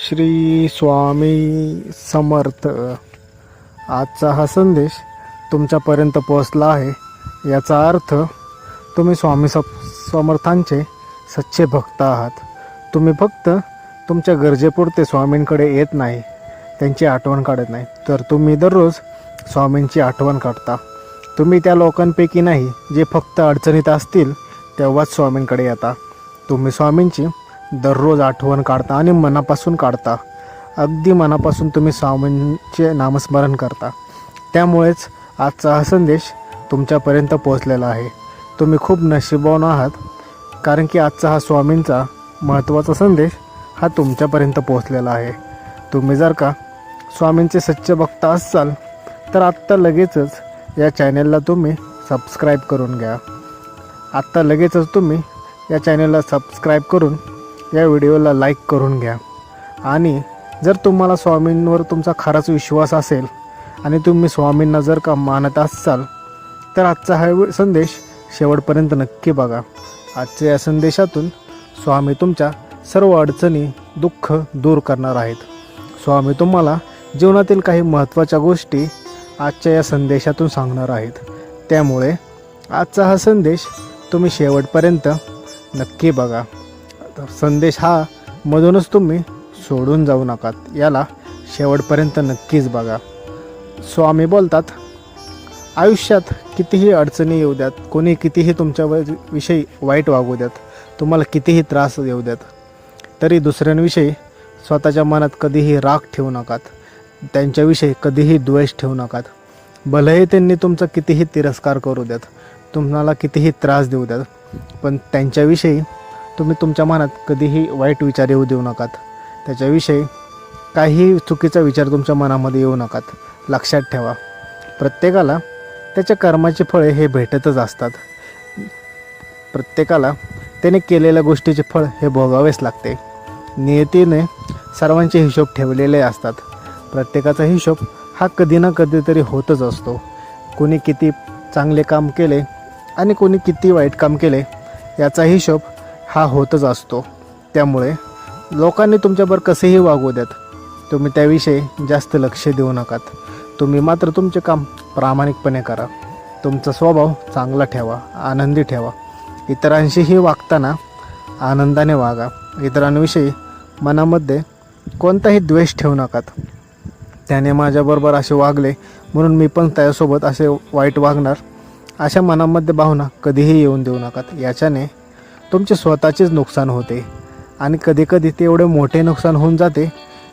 श्री स्वामी समर्थ. आजचा हा संदेश तुमच्यापर्यंत पोहोचला आहे याचा अर्थ तुम्ही स्वामी समर्थांचे सच्चे भक्त आहात. तुम्ही फक्त तुमच्या गरजेपुरते स्वामींकडे येत नाही, त्यांची आठवण काढत नाही, तर तुम्ही दररोज स्वामींची आठवण काढता. तुम्ही त्या लोकांपैकी नाही जे फक्त अडचणीत असतील तेव्हाच स्वामींकडे येता. तुम्ही स्वामींची दररोज आठवण काढता आणि मनापासून काढता. अगदी मनापासून तुम्ही स्वामींचे नामस्मरण करता. त्यामुळेच आजचा हा संदेश तुमच्यापर्यंत पोहोचलेला आहे. तुम्ही खूप नशीबवान आहात, कारण की आजचा हा स्वामींचा महत्त्वाचा संदेश हा तुमच्यापर्यंत पोहोचलेला आहे. तुम्ही जर का स्वामींचे सच्चे भक्त असाल तर आत्ता लगेचच या चॅनेलला तुम्ही सबस्क्राईब करून घ्या. आत्ता लगेचच तुम्ही या चॅनेलला सबस्क्राईब करून या व्हिडिओला लाईक करून घ्या. आणि जर तुम्हाला स्वामींवर तुमचा खराच विश्वास असेल आणि तुम्ही स्वामींना जर का मानत असाल तर आजचा हा संदेश शेवटपर्यंत नक्की बघा. आजच्या या संदेशातून स्वामी तुमच्या सर्व अडचणी, दुःख दूर करणार आहेत. स्वामी तुम्हाला जीवनातील काही महत्त्वाच्या गोष्टी आजच्या या संदेशातून सांगणार आहेत. त्यामुळे आजचा हा संदेश तुम्ही शेवटपर्यंत नक्की बघा. संदेश हा मधूनच तुम्ही सोडून जाऊ नका, याला शेवटपर्यंत नक्कीच बघा. स्वामी बोलतात, आयुष्यात कितीही अडचणी येऊ द्यात, कोणी कितीही तुमच्या विषयी वाईट वागू द्यात, तुम्हाला कितीही त्रास येऊ द्यात, तरी दुसऱ्यांविषयी स्वतःच्या मनात कधीही राग ठेवू नकात, त्यांच्याविषयी कधीही द्वेष ठेवू नकात. भलेही त्यांनी तुमचा कितीही तिरस्कार करू द्यात, तुम्हाला कितीही त्रास देऊ द्यात, पण त्यांच्याविषयी तुम्ही तुमच्या मनात कधीही वाईट विचार येऊ देऊ नकात. त्याच्याविषयी काही चुकीचा विचार तुमच्या मनामध्ये येऊ नकात. लक्षात ठेवा, प्रत्येकाला त्याच्या कर्माचे फळे हे भेटतच असतात. प्रत्येकाला त्याने केलेल्या गोष्टीचे फळ हे भोगावेच लागते. नियतीने सर्वांचे हिशोब ठेवलेले असतात. प्रत्येकाचा हिशोब हा कधी ना कधीतरी होतच असतो. कोणी किती चांगले काम केले आणि कोणी किती वाईट काम केले याचा हिशोब हा होतच असतो. त्यामुळे लोकांनी तुमच्याबरोबर कसेही वागू द्यात, तुम्ही त्याविषयी जास्त लक्ष देऊ नकात. तुम्ही मात्र तुमचे काम प्रामाणिकपणे करा. तुमचा स्वभाव चांगला ठेवा, आनंदी ठेवा. इतरांशीही वागताना आनंदाने वागा. इतरांविषयी मनामध्ये कोणताही द्वेष ठेवू नकात. त्याने माझ्याबरोबर असे वागले म्हणून मी पण त्यासोबत असे वाईट वागणार, अशा मनामध्ये भावना कधीही येऊन देऊ नकात. याच्याने तुमचे स्वतःचेच नुकसान होते आणि कधीकधी ते एवढे मोठे नुकसान होऊन जाते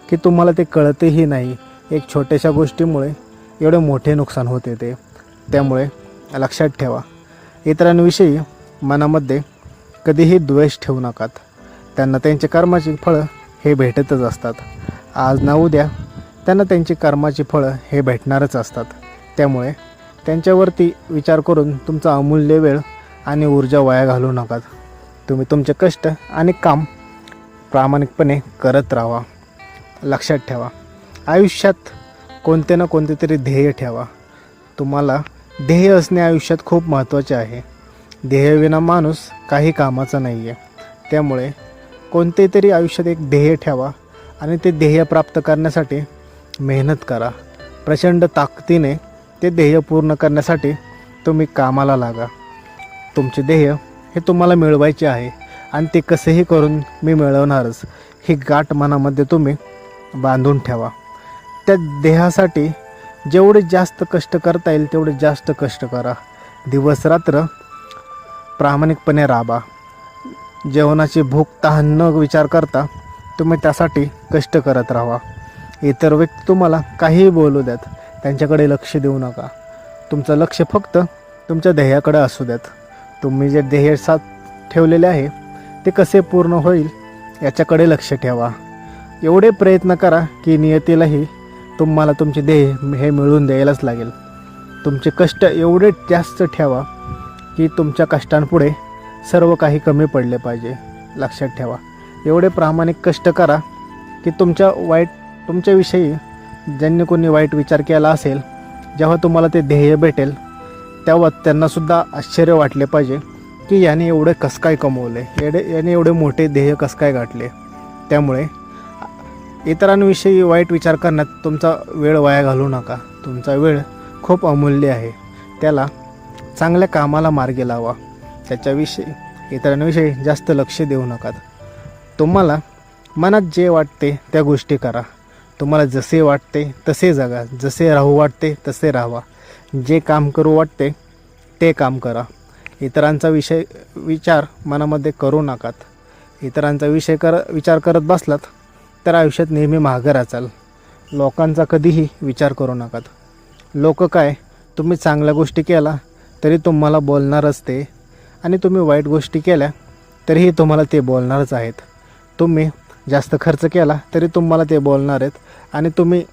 की तुम्हाला ते कळतेही नाही. एक छोट्याशा गोष्टीमुळे एवढे मोठे नुकसान होते ते. त्यामुळे लक्षात ठेवा, इतरांविषयी मनामध्ये कधीही द्वेष ठेवू नकात. त्यांना त्यांचे कर्माची फळं हे भेटतच असतात. आज ना उद्या त्यांना त्यांची कर्माची फळं हे भेटणारच असतात. त्यामुळे त्यांच्यावरती विचार करून तुमचा अमूल्य वेळ आणि ऊर्जा वाया घालवू नका. तुम्ही तुमचे कष्ट आणि काम प्रामाणिकपणे करत राहा. लक्षात ठेवा, आयुष्यात कोणते ना कोणते तरी ध्येय ठेवा. तुम्हाला ध्येय असणे आयुष्यात खूप महत्त्वाचे आहे. ध्येयविना माणूस काही कामाचा नाही आहे. त्यामुळे कोणते तरी आयुष्यात एक ध्येय ठेवा आणि ते ध्येय प्राप्त करण्यासाठी मेहनत करा. प्रचंड ताकदीने ते ध्येय पूर्ण करण्यासाठी तुम्ही कामाला लागा. तुमचे ध्येय हे तुम्हाला मिळवायचे आहे आणि ते कसेही करून मी मिळवणारच ही गाठ मनामध्ये तुम्ही बांधून ठेवा. त्या ध्येयासाठी जेवढे जास्त कष्ट करता येईल तेवढे जास्त कष्ट करा. दिवस रात्र प्रामाणिकपणे राबा. जेवणाची भूक तहान न विचार करता तुम्ही त्यासाठी कष्ट करत राहा. इतर व्यक्ती तुम्हाला काहीही बोलू द्यात, त्यांच्याकडे लक्ष देऊ नका. तुमचं लक्ष फक्त तुमच्या ध्येयाकडे असू द्यात. तुम्ही जे ध्येय ठेवलेले आहे ते कसे पूर्ण होईल याच्याकडे लक्ष ठेवा. एवढे प्रयत्न करा की नियतीलाही तुम्हाला तुमचे ध्येय हे मिळवून द्यायलाच लागेल. तुमचे कष्ट एवढे जास्त ठेवा की तुमच्या कष्टांपुढे सर्व काही कमी पडले पाहिजे. लक्षात ठेवा, एवढे प्रामाणिक कष्ट करा की तुमच्याविषयी ज्यांनी कोणी वाईट विचार केला असेल, जेव्हा तुम्हाला ते ध्येय भेटेल तेव्हा त्यांनासुद्धा आश्चर्य वाटले पाहिजे की याने एवढे कसं काय कमवले, याने एवढे मोठे ध्येय कसं काय गाठले. त्यामुळे इतरांविषयी वाईट विचार करण्यात तुमचा वेळ वाया घालवू नका. तुमचा वेळ खूप अमूल्य आहे. त्याला चांगल्या कामाला मार्गी लावा. इतरांविषयी जास्त लक्ष देऊ नका. तुम्हाला मनात जे वाटते त्या गोष्टी करा. तुम्हाला जसे वाटते तसे जगा. जसे राहू वाटते तसे राहावा. जे काम करू वाटते ते काम करा. इतरांचा विचार मनामध्ये करू नका. इतरांचा विचार करत बसलात तर आयुष्यात नेहमी मागं राचाल. लोकांचा कधीही विचार करू नका. लोक काय, तुम्ही चांगल्या गोष्टी केला तरी तुम्हाला बोलणारच ते, आणि तुम्ही वाईट गोष्टी केल्या तरीही तुम्हाला ते बोलणारच आहेत. तुम्ही जास्त खर्च केला तरी तुम्हाला ते बोलणार आहेत, आणि तुम्ही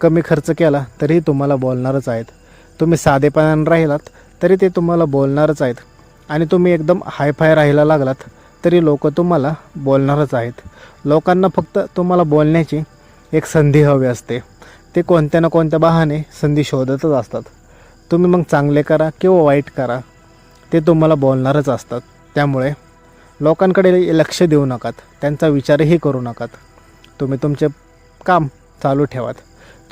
कमी खर्च केला तरीही तुम्हाला बोलणारच आहेत. तुम्ही साधेपणाने राहिलात तरी ते तुम्हाला बोलणारच आहेत, आणि तुम्ही एकदम हायफाय राहायला लागलात तरी लोक तुम्हाला बोलणारच आहेत. लोकांना फक्त तुम्हाला बोलण्याची एक संधी हवी असते. ते कोणत्या ना कोणत्या बहाने संधी शोधतच असतात. तुम्ही मग चांगले करा किंवा वाईट करा, ते तुम्हाला बोलणारच असतात. त्यामुळे लोकांकडे लक्ष देऊ नका. त्यांचा विचारही करू नका. तुम्ही तुमचे काम चालू ठेवात.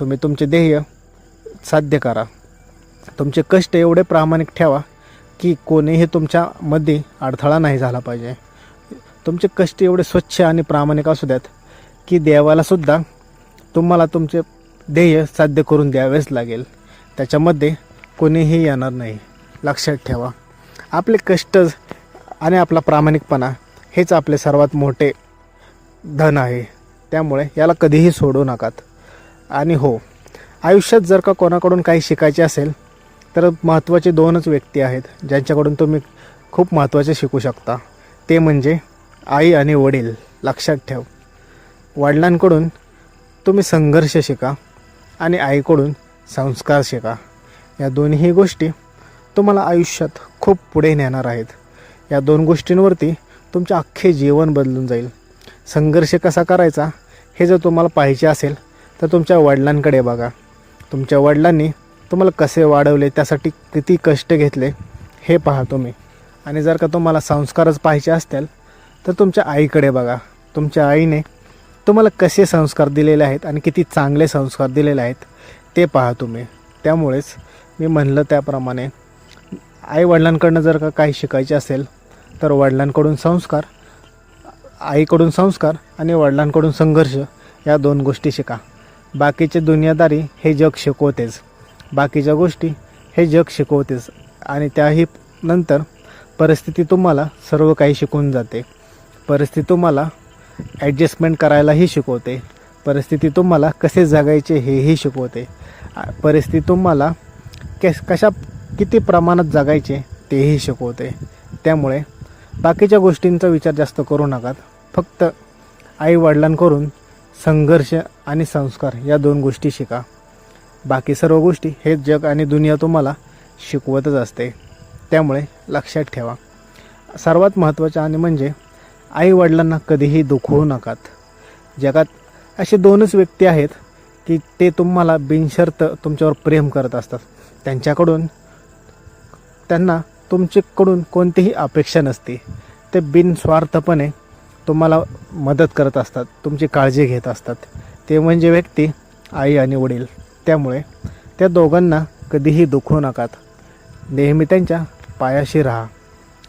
तुम्ही तुमचे ध्येय साध्य करा. तुमचे कष्ट एवढे प्रामाणिक ठेवा की कोणीही तुमच्यामध्ये अडथळा नाही झाला पाहिजे. तुमचे कष्ट एवढे स्वच्छ आणि प्रामाणिक असू द्यात की देवालासुद्धा तुम्हाला तुमचे ध्येय साध्य करून द्यावेच लागेल. त्याच्यामध्ये कोणीही येणार नाही. लक्षात ठेवा, आपले कष्ट आणि आपला प्रामाणिकपणा हेच आपले सर्वात मोठे धन आहे. त्यामुळे याला कधीही सोडू नका. आणि हो, आयुष्यात जर का कोणाकडून काही शिकायचे असेल तर महत्त्वाचे दोनच व्यक्ती आहेत ज्यांच्याकडून तुम्ही खूप महत्त्वाचे शिकू शकता. ते म्हणजे आई आणि वडील. लक्षात ठेव, वडिलांकडून तुम्ही संघर्ष शिका आणि आईकडून संस्कार शिका. या दोन्ही गोष्टी तुम्हाला आयुष्यात खूप पुढे नेणार आहेत. या दोन गोष्टींवरती तुमचे अख्खे जीवन बदलून जाईल. संघर्ष कसा करायचा हे जर तुम्हाला पाहिजे असेल तर तुमच्या वडिलांकडे बघा. तुमच्या वडिलांनी तुम्हाला कसे वाढवले, त्यासाठी किती कष्ट घेतले हे पहा तुम्ही. आणि जर का तुम्हाला संस्कारच पाहिजे असतील तर तुमच्या आईकडे बघा. तुमच्या आईने तुम्हाला कसे संस्कार दिलेले आहेत आणि किती चांगले संस्कार दिलेले आहेत ते पहा तुम्ही. त्यामुळेच मी म्हणलं त्याप्रमाणे आईवडिलांकडनं जर का काही शिकायचे असेल तर वडिलांकडून संस्कार, आईकडून संस्कार आणि वडिलांकडून संघर्ष या दोन गोष्टी शिका. बाकीचे दुनियादारी हे जग शिकवतेच, बाकीच्या गोष्टी हे जग शिकवतेच, आणि त्याही नंतर परिस्थिती तुम्हाला सर्व काही शिकवून जाते. परिस्थिती तुम्हाला ॲडजस्टमेंट करायलाही शिकवते. परिस्थिती तुम्हाला कसे जगायचे हेही शिकवते. परिस्थिती तुम्हाला किती प्रमाणात जगायचे तेही शिकवते. त्यामुळे बाकीच्या गोष्टींचा विचार जास्त करू नका. फक्त आईवडिलांकडून संघर्ष आणि संस्कार या दोन गोष्टी शिका. बाकी सर्व गोष्टी हे जग आणि दुनिया तुम्हाला शिकवतच असते. त्यामुळे लक्षात ठेवा, सर्वात महत्त्वाचं आणि म्हणजे आईवडिलांना कधीही दुखवू नका. जगात असे दोनच व्यक्ती आहेत की ते तुम्हाला बिनशर्त तुमच्यावर प्रेम करत असतात. त्यांना तुमच्याकडून कोणतीही अपेक्षा नसते. ते बिनस्वार्थपणे तुम्हाला मदत करत असतात, तुमची काळजी घेत असतात. ते म्हणजे व्यक्ती आई आणि वडील. त्यामुळे त्या दोघांना कधीही दुखवू नका. नेहमी त्यांच्या पायाशी राहा.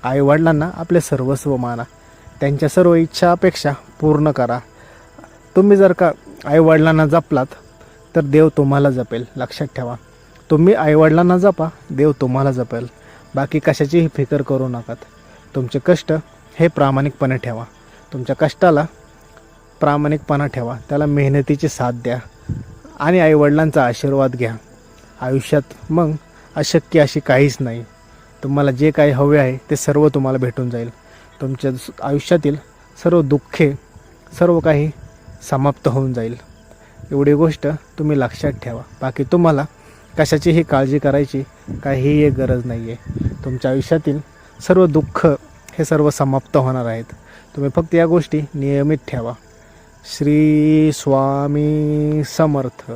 आईवडिलांना आपले सर्वस्व माना. त्यांच्या सर्व इच्छा अपेक्षा पूर्ण करा. तुम्ही जर का आईवडिलांना जपलात तर देव तुम्हाला जपेल. लक्षात ठेवा, तुम्ही आईवडिलांना जपा, देव तुम्हाला जपेल. बाकी कशाचीही फिकर करू नका. तुमचे कष्ट हे प्रामाणिकपणे ठेवा. तुमच्या कष्टाला प्रामाणिकपणा ठेवा. त्याला मेहनतीची साथ द्या आणि आईवडिलांचा आशीर्वाद घ्या. आयुष्यात मग अशक्य अशी काहीच नाही. तुम्हाला जे काही हवे आहे ते सर्व तुम्हाला भेटून जाईल. तुमच्या आयुष्यातील सर्व दुःखे, सर्व काही समाप्त होऊन जाईल. एवढी गोष्ट तुम्ही लक्षात ठेवा. बाकी तुम्हाला कशाचीही काळजी करायची काहीही एक गरज नाही आहे. तुमच्या आयुष्यातील सर्व दुःख हे सर्व समाप्त होणार आहेत. तुम्ही फक्त या गोष्टी नियमित ठेवा. श्री स्वामी समर्थ.